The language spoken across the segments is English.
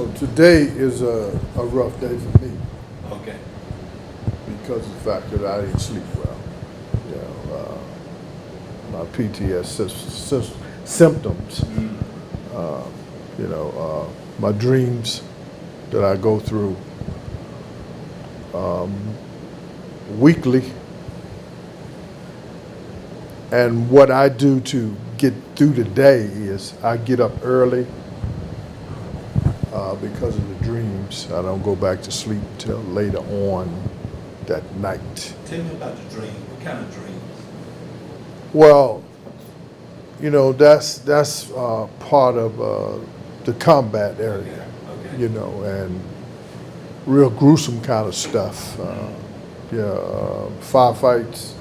Today is a rough day for me Okay. because of the fact that I didn't sleep well. You know, my PTSD symptoms, Mm. my dreams that I go through um, weekly, and what I do to get through the day is I get up early because of the dreams. I don't go back to sleep till later on that night. Tell me about the dream. What kind of dreams? Well, that's part of the combat area, Okay. and real gruesome kind of stuff. Firefights,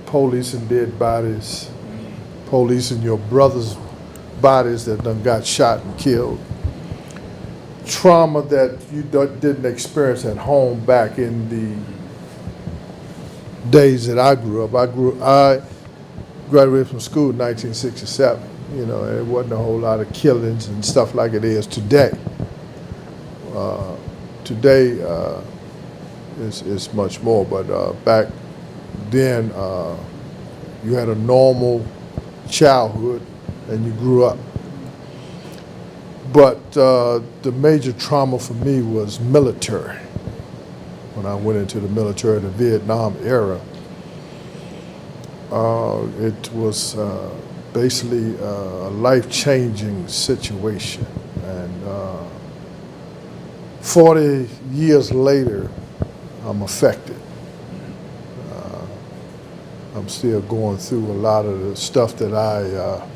police and dead bodies, police and your brother's bodies that done got shot and killed. Trauma that you didn't experience at home back in the days that I grew up. I graduated from school in 1967. There wasn't a whole lot of killings and stuff like it is today. Today is much more, but back then you had a normal childhood and you grew up. But the major trauma for me was military. When I went into the military, the Vietnam era, it was basically a life-changing situation. And 40 years later, I'm affected. I'm still going through a lot of the stuff that I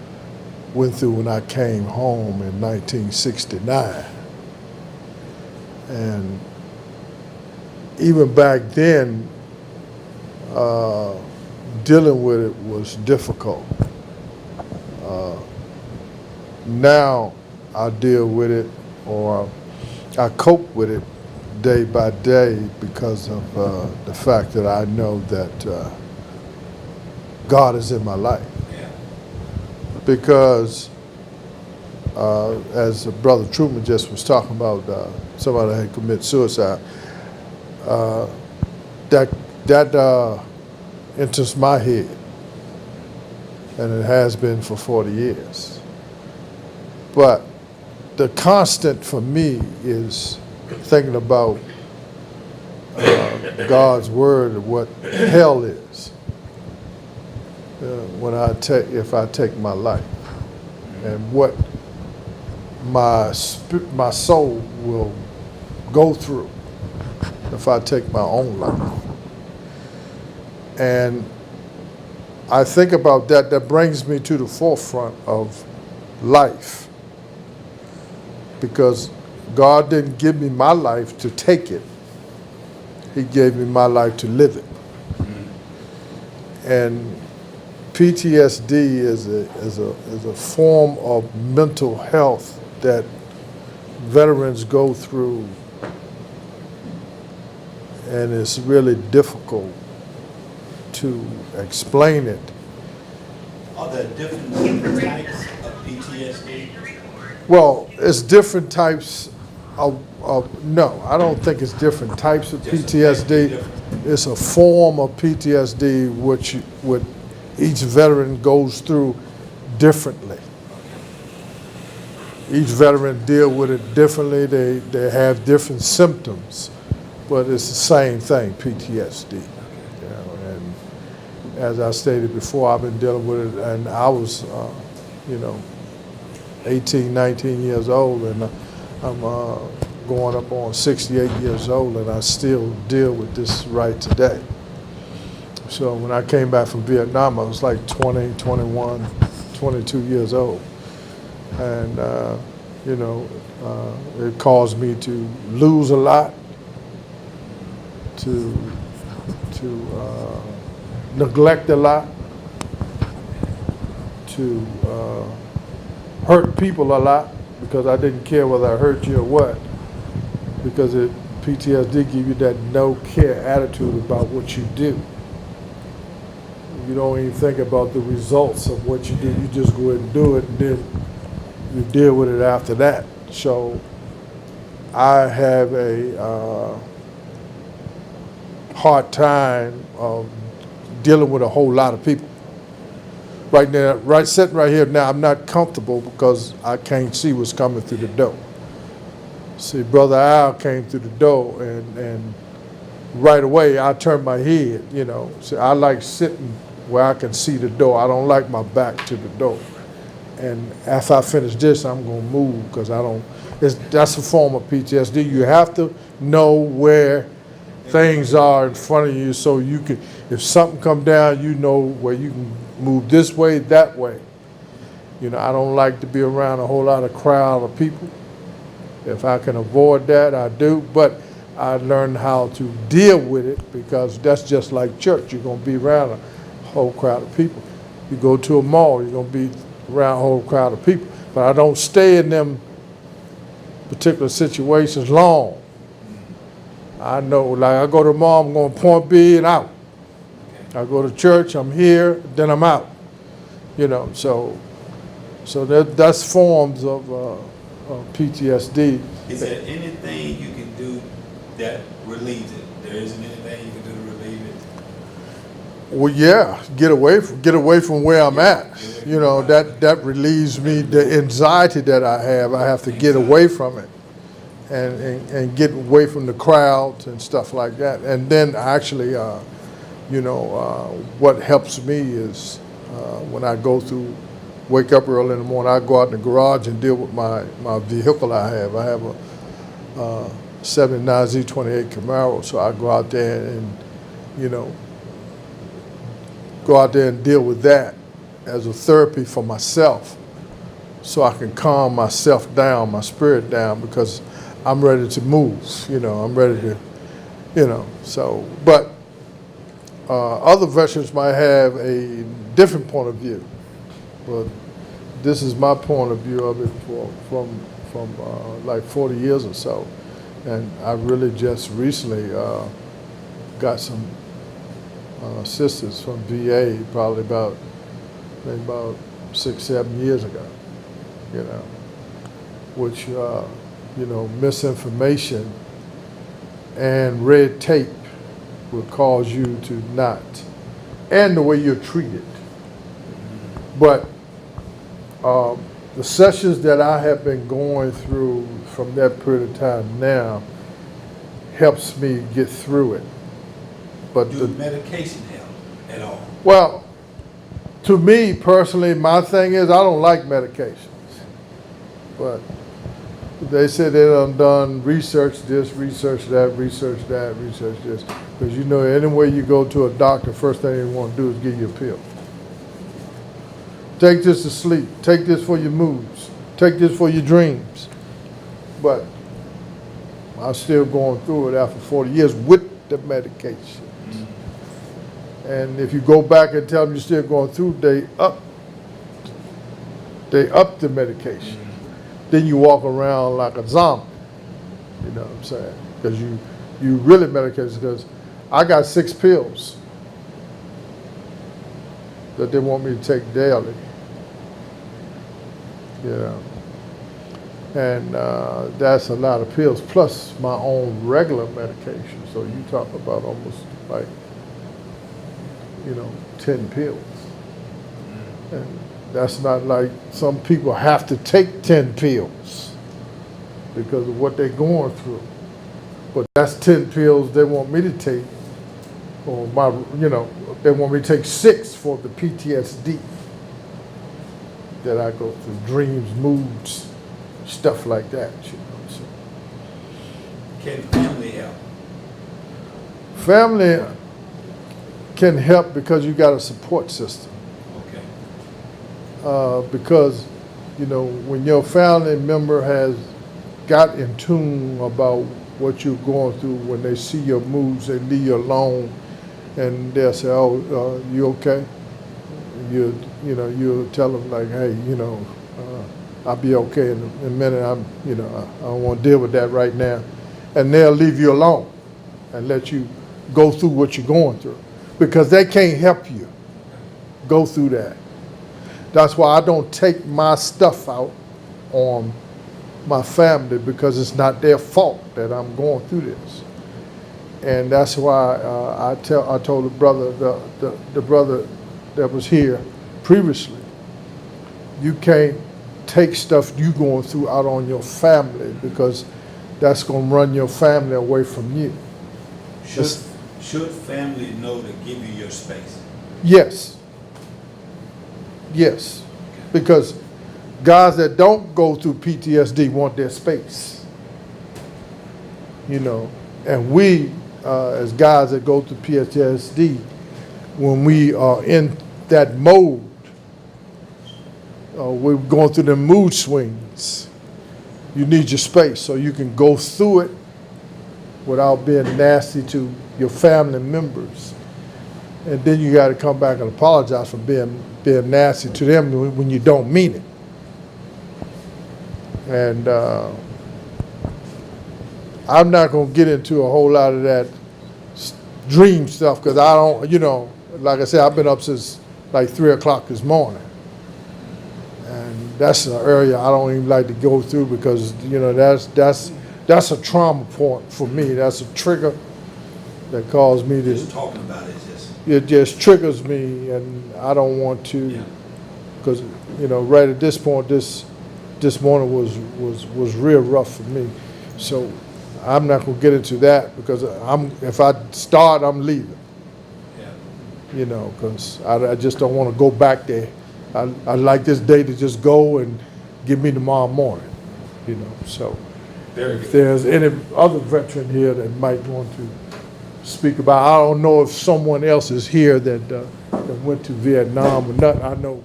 went through when I came home in 1969. And even back then, dealing with it was difficult. Now I deal with it, or I cope with it day by day because of the fact that I know that God is in my life. Yeah. Because as Brother Truman just was talking about, somebody had committed suicide. That enters my head, and it has been for 40 years. But the constant for me is thinking about God's word and what hell is if I take my life, and what my soul will go through if I take my own life. And I think about that. That brings me to the forefront of life, because God didn't give me my life to take it. He gave me my life to live it. And PTSD is a form of mental health that veterans go through, and it's really difficult to explain it. Are there different types of PTSD? Well, it's different types no, I don't think it's different types of Just PTSD. different. It's a form of PTSD which each veteran goes through differently. Each veteran deal with it differently. They have different symptoms, but it's the same thing, PTSD. And as I stated before, I've been dealing with it, and I was, 18, 19 years old, and I'm going up on 68 years old, and I still deal with this right today. So when I came back from Vietnam, I was like 20, 21, 22 years old. And, it caused me to lose a lot, to neglect a lot, to hurt people a lot, because I didn't care whether I hurt you or what, because PTSD give you that no care attitude about what you do. You don't even think about the results of what you do. You just go ahead and do it, and then you deal with it after that. So I have a hard time dealing with a whole lot of people. Right now, sitting right here now, I'm not comfortable because I can't see what's coming through the door. See, Brother Al came through the door, and right away I turned my head, you know. So I like sitting where I can see the door. I don't like my back to the door. And after I finish this, I'm gonna move because that's a form of PTSD. You have to know where things are in front of you so you can, if something come down, you know where you can move this way, that way. You know, I don't like to be around a whole lot of crowd of people. If I can avoid that, I do, but I learned how to deal with it because that's just like church. You're gonna be around a whole crowd of people. You go to a mall, you're gonna be around a whole crowd of people. But I don't stay in them particular situations long. I know, like I go to the mall, I'm going point B and out. I go to church, I'm here, then I'm out. You know, so that's forms of PTSD. Is there anything you can do that relieves it? There isn't anything you can do to relieve it? Well, yeah, get away from where I'm at. You know, that relieves me the anxiety that I have. I have to get away from it and get away from the crowds and stuff like that. And then actually, what helps me is when I wake up early in the morning, I go out in the garage and deal with my vehicle I have. I have a 79 Z28 Camaro, so I go out there and, go out there and deal with that as a therapy for myself so I can calm myself down, my spirit down, because I'm ready to move, I'm ready to, but other veterans might have a different point of view, but this is my point of view of it from like 40 years or so. And I really just recently got some assistance from VA probably about 6-7 years ago, which, misinformation and red tape will cause you to not, and the way you're treated. But the sessions that I have been going through from that period of time now helps me get through it. But do medication help at all? Well, to me personally, my thing is I don't like medications. But they said they done research this, research that, research that, research this. Because anywhere you go to a doctor, first thing they want to do is give you a pill. Take this to sleep. Take this for your moods. Take this for your dreams. But I'm still going through it after 40 years with the medication. Mm-hmm. And if you go back and tell them you're still going through, they up the medication. Mm-hmm. Then you walk around like a zombie. You know what I'm saying? Because you really medicate, because I got 6 pills that they want me to take daily. And that's a lot of pills, plus my own regular medication. So you talk about almost like, 10 pills. And that's not like some people have to take 10 pills because of what they're going through. But that's 10 pills they want me to take, or they want me to take 6 for the PTSD that I go through, dreams, moods, stuff like that. So. Can family help? Family can help because you got a support system. Okay. Because, when your family member has got in tune about what you're going through, when they see your moves, they leave you alone, and they'll say, "Oh, you okay?" You'll tell them like, "Hey, I'll be okay in a minute. I don't want to deal with that right now," and they'll leave you alone and let you go through what you're going through, because they can't help you go through that. That's why I don't take my stuff out on my family because it's not their fault that I'm going through this. And that's why I told the brother, the brother that was here previously, you can't take stuff you going through out on your family because that's going to run your family away from you. Should family know to give you your space? Yes. Yes. Because guys that don't go through PTSD want their space. You know, and we, as guys that go through PTSD, when we are in that mode, we're going through the mood swings. You need your space so you can go through it without being nasty to your family members. And then you got to come back and apologize for being nasty to them when you don't mean it. And I'm not going to get into a whole lot of that dream stuff because I don't, you know, like I said, I've been up since like 3 o'clock this morning. And that's an area I don't even like to go through because, you know, that's a trauma point for me. That's a trigger that caused me to. Just talking about it just triggers me, and I don't want to, because you know, right at this point, this morning was real rough for me. So I'm not gonna get into that because if I start, I'm leaving. Yeah. You know, because I just don't want to go back there. I like this day to just go and give me tomorrow morning. You know, so if there's any other veteran here that might want to speak about, I don't know if someone else is here that went to Vietnam or not. I know